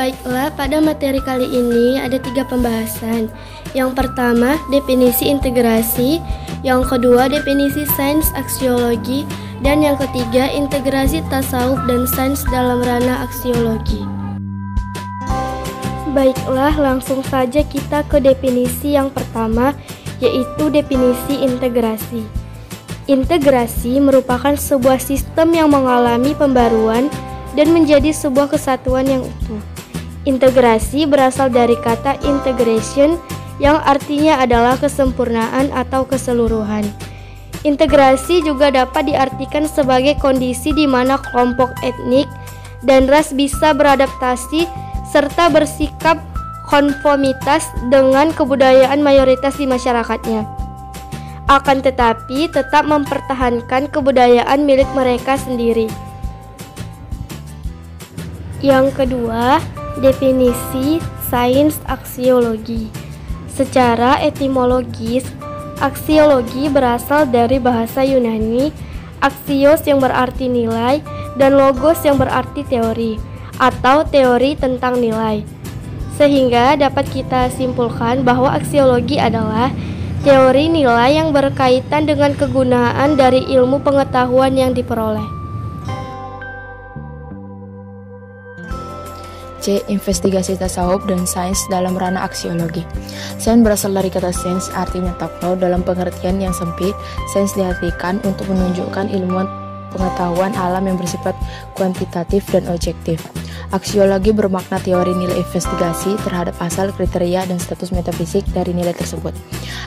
Baiklah, pada materi kali ini ada 3 pembahasan. Yang pertama, definisi integrasi. Yang kedua, definisi sains aksiologi. Dan yang ketiga, integrasi tasawuf dan sains dalam ranah aksiologi. Baiklah, langsung saja kita ke definisi yang pertama, yaitu definisi integrasi. Integrasi merupakan sebuah sistem yang mengalami pembaruan dan menjadi sebuah kesatuan yang utuh. Integrasi berasal dari kata integration yang artinya adalah kesempurnaan atau keseluruhan. Integrasi juga dapat diartikan sebagai kondisi di mana kelompok etnik dan ras bisa beradaptasi serta bersikap konformitas dengan kebudayaan mayoritas di masyarakatnya. Akan tetapi tetap mempertahankan kebudayaan milik mereka sendiri. Yang kedua, definisi sains aksiologi. Secara etimologis, aksiologi berasal dari bahasa Yunani aksios yang berarti nilai dan logos yang berarti teori atau teori tentang nilai. Sehingga dapat kita simpulkan bahwa aksiologi adalah teori nilai yang berkaitan dengan kegunaan dari ilmu pengetahuan yang diperoleh. C. Investigasi tasawuf dan sains dalam ranah aksiologi. Sains berasal dari kata sains, artinya tahu. Dalam pengertian yang sempit, sains diartikan untuk menunjukkan ilmuwan pengetahuan alam yang bersifat kuantitatif dan objektif. Aksiologi bermakna teori nilai investigasi terhadap asal, kriteria, dan status metafisik dari nilai tersebut.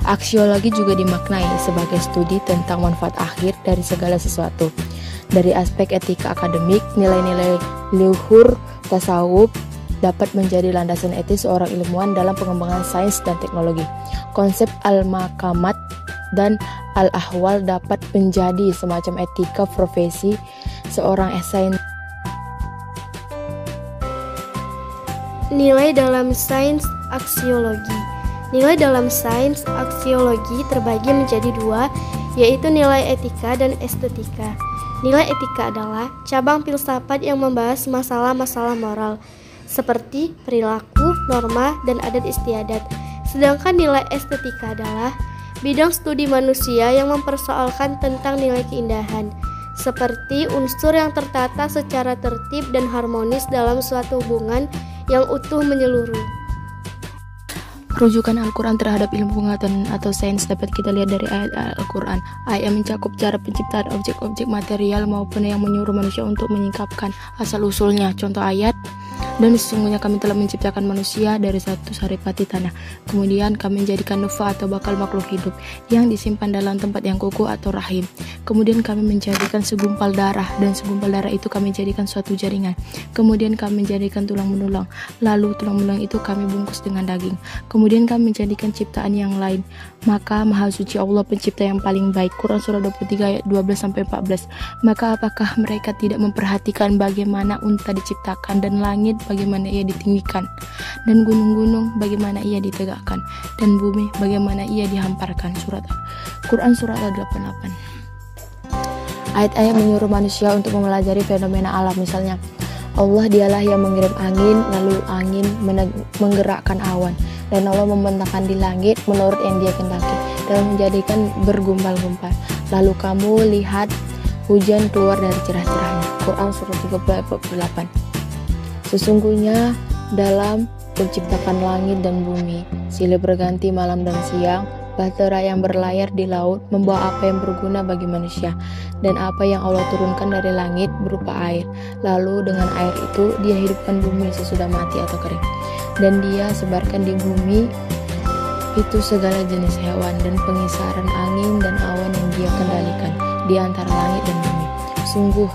Aksiologi juga dimaknai sebagai studi tentang manfaat akhir dari segala sesuatu. Dari aspek etika akademik, nilai-nilai luhur tasawuf dapat menjadi landasan etis seorang ilmuwan dalam pengembangan sains dan teknologi. Konsep al-makamat dan al-ahwal dapat menjadi semacam etika profesi seorang sains. Nilai dalam sains aksiologi. Nilai dalam sains aksiologi terbagi menjadi 2, yaitu nilai etika dan estetika. Nilai etika adalah cabang filsafat yang membahas masalah-masalah moral, seperti perilaku, norma, dan adat istiadat. Sedangkan nilai estetika adalah bidang studi manusia yang mempersoalkan tentang nilai keindahan, seperti unsur yang tertata secara tertib dan harmonis dalam suatu hubungan yang utuh menyeluruh. Rujukan Al-Quran terhadap ilmu pengetahuan atau sains dapat kita lihat dari ayat Al-Quran. Ayat yang mencakup cara penciptaan objek-objek material maupun yang menyuruh manusia untuk menyingkapkan asal-usulnya. Contoh ayat, dan sesungguhnya kami telah menciptakan manusia dari satu saripati tanah. Kemudian kami menjadikan nutfah atau bakal makhluk hidup yang disimpan dalam tempat yang kukuh atau rahim. Kemudian kami menjadikan segumpal darah, dan segumpal darah itu kami jadikan suatu jaringan. Kemudian kami menjadikan tulang belulang, lalu tulang belulang itu kami bungkus dengan daging. Kemudian kami menjadikan ciptaan yang lain. Maka Maha Suci Allah pencipta yang paling baik. Quran surah 23 ayat 12-14. Maka apakah mereka tidak memperhatikan bagaimana unta diciptakan, dan langit bagaimana ia ditinggikan, dan gunung-gunung bagaimana ia ditegakkan, dan bumi bagaimana ia dihamparkan. Quran surah 88. Ayat-ayat menyuruh manusia untuk mempelajari fenomena alam. Misalnya, Allah dialah yang mengirim angin, lalu angin menggerakkan awan, dan Allah membentangkan di langit menurut yang Dia kehendaki dan menjadikan bergumpal-gumpal. Lalu kamu lihat hujan keluar dari cerah-cerahnya. Quran surah 38. Sesungguhnya dalam menciptakan langit dan bumi, silih berganti malam dan siang, bahtera yang berlayar di laut membawa apa yang berguna bagi manusia, dan apa yang Allah turunkan dari langit berupa air. Lalu dengan air itu Dia hidupkan bumi sesudah mati atau kering, dan Dia sebarkan di bumi itu segala jenis hewan dan pengisaran angin dan awan yang Dia kendalikan di antara langit dan bumi. Sungguh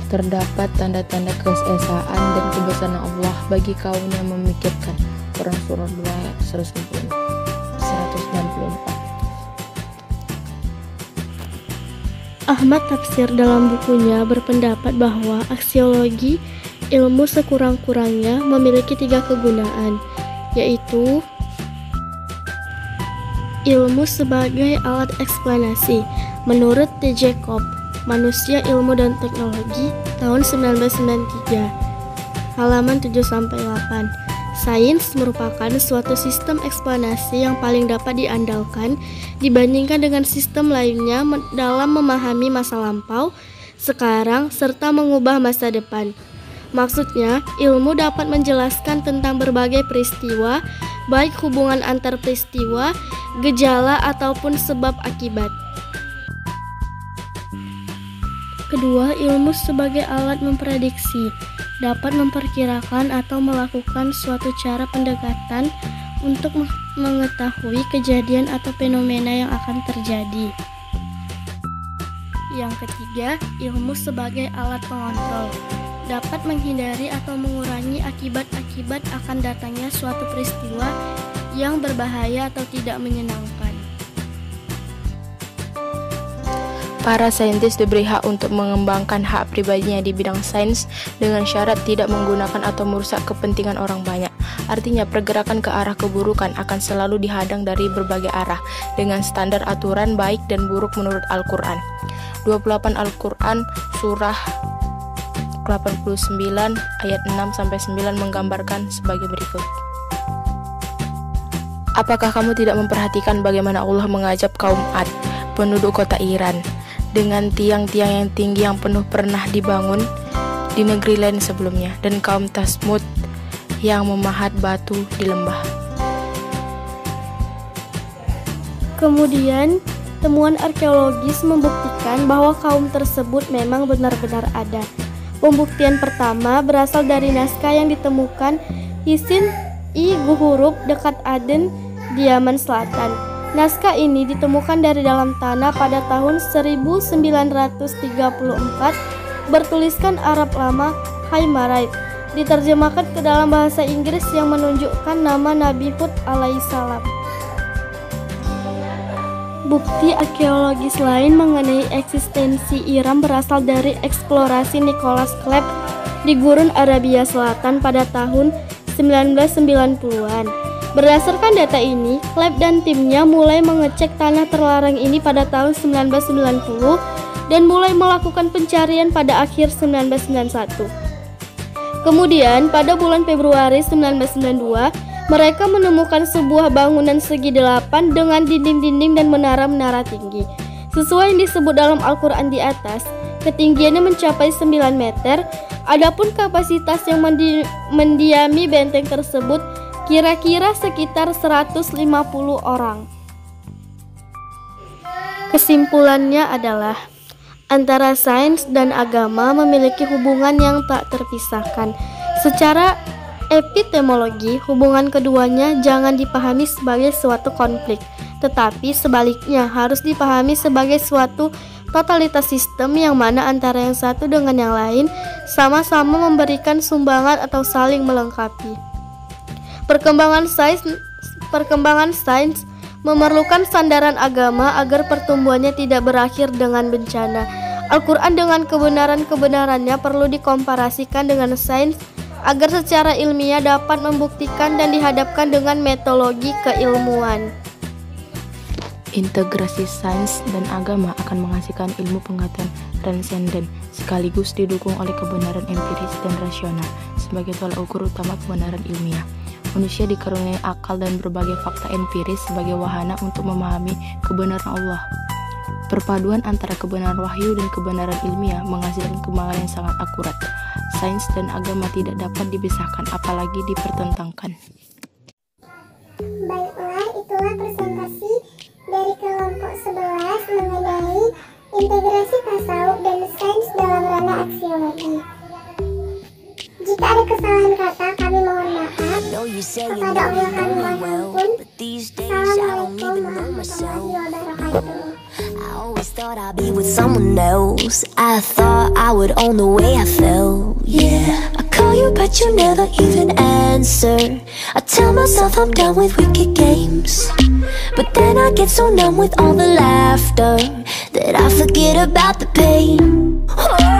terdapat tanda-tanda keesaan dan kebesaran Allah bagi kaum yang memikirkan. Quran surah 2 ayat 164. Ahmad Tafsir dalam bukunya berpendapat bahwa aksiologi ilmu sekurang-kurangnya memiliki 3 kegunaan, yaitu ilmu sebagai alat eksplanasi. Menurut T. Jacob, Manusia, Ilmu dan Teknologi tahun 1993. halaman 7-8. Sains merupakan suatu sistem eksplanasi yang paling dapat diandalkan dibandingkan dengan sistem lainnya dalam memahami masa lampau, sekarang, serta mengubah masa depan. Maksudnya, ilmu dapat menjelaskan tentang berbagai peristiwa, baik hubungan antar peristiwa, gejala, ataupun sebab akibat. Kedua, ilmu sebagai alat memprediksi, dapat memperkirakan atau melakukan suatu cara pendekatan untuk mengetahui kejadian atau fenomena yang akan terjadi. Yang ketiga, ilmu sebagai alat pengontrol, dapat menghindari atau mengurangi akibat-akibat akan datangnya suatu peristiwa yang berbahaya atau tidak menyenangkan. Para saintis diberi hak untuk mengembangkan hak pribadinya di bidang sains dengan syarat tidak menggunakan atau merusak kepentingan orang banyak. Artinya, pergerakan ke arah keburukan akan selalu dihadang dari berbagai arah dengan standar aturan baik dan buruk menurut Al-Quran. 28 Al-Quran Surah 89 ayat 6-9 menggambarkan sebagai berikut. Apakah kamu tidak memperhatikan bagaimana Allah mengajab kaum Ad, penduduk kota Iran, dengan tiang-tiang yang tinggi yang penuh pernah dibangun di negeri lain sebelumnya, dan kaum Tasmud yang memahat batu di lembah. Kemudian, temuan arkeologis membuktikan bahwa kaum tersebut memang benar-benar ada. Pembuktian pertama berasal dari naskah yang ditemukan Hisin I Guhurup dekat Aden di Yaman Selatan. Naskah ini ditemukan dari dalam tanah pada tahun 1934, bertuliskan Arab lama Khaymarait, diterjemahkan ke dalam bahasa Inggris yang menunjukkan nama Nabi Hud alaihissalam. Bukti arkeologis lain mengenai eksistensi Iram berasal dari eksplorasi Nicholas Klepp di gurun Arabia Selatan pada tahun 1990-an. Berdasarkan data ini, Klepp dan timnya mulai mengecek tanah terlarang ini pada tahun 1990 dan mulai melakukan pencarian pada akhir 1991. Kemudian, pada bulan Februari 1992, mereka menemukan sebuah bangunan segi 8 dengan dinding-dinding dan menara-menara tinggi. Sesuai yang disebut dalam Al-Quran di atas, ketinggiannya mencapai 9 meter, adapun kapasitas yang mendiami benteng tersebut kira-kira sekitar 150 orang. Kesimpulannya adalah, antara sains dan agama memiliki hubungan yang tak terpisahkan. Secara epistemologi, hubungan keduanya jangan dipahami sebagai suatu konflik, tetapi sebaliknya harus dipahami sebagai suatu totalitas sistem yang mana antara yang satu dengan yang lain sama-sama memberikan sumbangan atau saling melengkapi. Perkembangan sains memerlukan sandaran agama agar pertumbuhannya tidak berakhir dengan bencana. Al-Quran dengan kebenaran-kebenarannya perlu dikomparasikan dengan sains agar secara ilmiah dapat membuktikan dan dihadapkan dengan metodologi keilmuan. Integrasi sains dan agama akan menghasilkan ilmu pengetahuan transenden sekaligus didukung oleh kebenaran empiris dan rasional sebagai tolak ukur utama kebenaran ilmiah. Manusia dikaruniai akal dan berbagai fakta empiris sebagai wahana untuk memahami kebenaran Allah. Perpaduan antara kebenaran wahyu dan kebenaran ilmiah menghasilkan kembangan yang sangat akurat. Sains dan agama tidak dapat dipisahkan, apalagi dipertentangkan. Baiklah, itulah presentasi dari kelompok 11 mengenai integrasi tasawuf dan sains dalam ranah aksiologi. Jika ada kesalahan kata, kami mohon maaf. Kepada Allah kami mohon ampun. Assalamualaikum warahmatullahi wabarakatuh. I always thought I'd be with someone else. I thought I would own the way I felt. Yeah, I call you but you never even answer. I tell myself I'm done with wicked games, but then I get so numb with all the laughter that I forget about the pain. Oh.